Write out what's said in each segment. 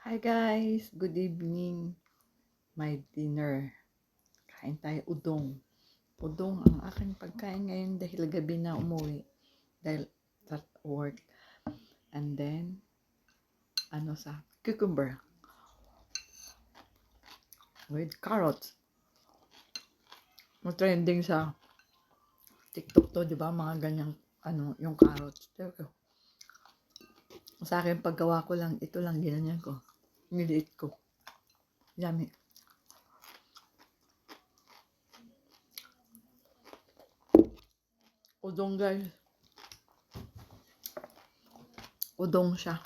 Hi guys, good evening. My dinner. Kain tayo udong. Udong ang aking pagkain ngayon dahil gabi na umuwi. Dahil at work. And then, cucumber with carrots. Trending sa TikTok to, di ba? Mga ganyang, yung carrots. Pero, sa akin, paggawa ko lang, ito lang, ginanyan ko. Niliit ko. Yummy. Udong guys. Udong siya.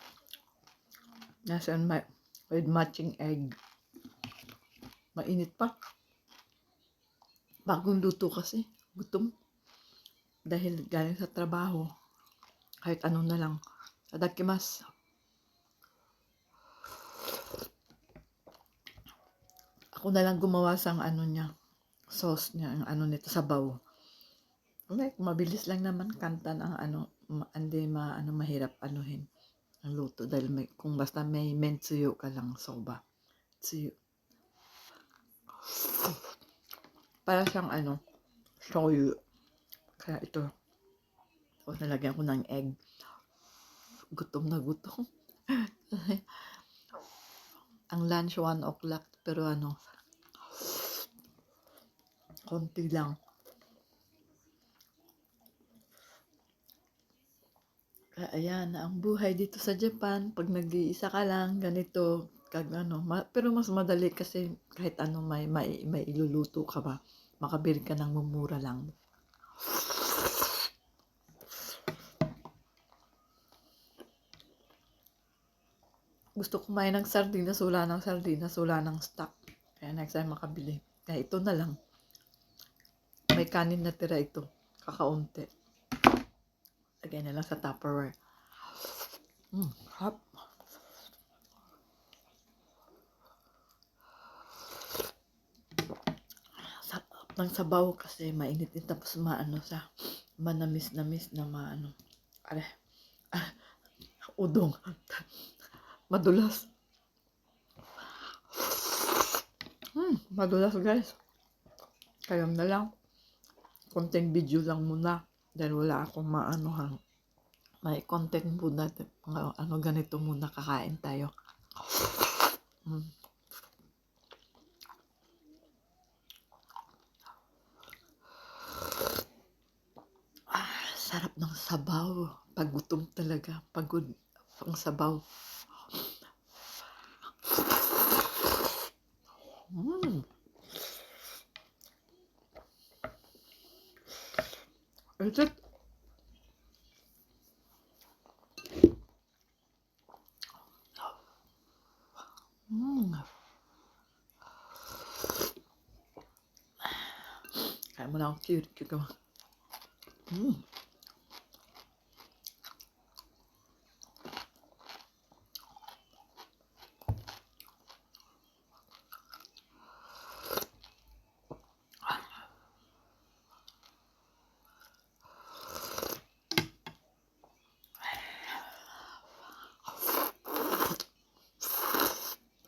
With matching egg. Mainit pa. Bagong luto kasi. Gutom. Dahil galing sa trabaho. Kahit ano na lang. Tadakimasu. Ako na lang gumawa sa sauce niya, ang nito, sabaw. Like, mabilis lang naman kantan ang hindi mahirap anuhin ang luto dahil kung basta may mentsuyo ka lang, soba. Tsuyo. Para siyang shoyu. Kaya ito. Tapos nalagyan ko ng egg. Gutom na gutom. Ang lunch 1 o'clock pero konti lang. Kaya ayan, ang buhay dito sa Japan, pag nag-iisa ka lang, ganito, pero mas madali kasi kahit may iluluto ka ba, makabili ka ng mumura lang. Gusto kumain ng sardinas, wala ng stock. Kaya next time makabili. Kaya ito na lang. May kanin na tira ito. Kakaunti. Lagyan na lang sa Tupperware. Hap. Sarap ng sabaw kasi mainit din tapos manamis-namis na udong. Madulas. Madulas guys. Kaya na lang. Konting video lang muna. Dahil wala akong may content muna. Ganito muna kakain tayo. Sarap ng sabaw. Pagutom talaga. Pagod ang sabaw. Is it? Kaya mo na akong cute.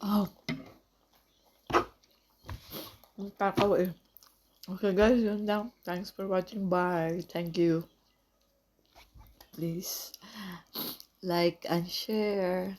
Oh. Kakao eh. Okay guys, yun lang. Thanks for watching. Bye. Thank you. Please like and share.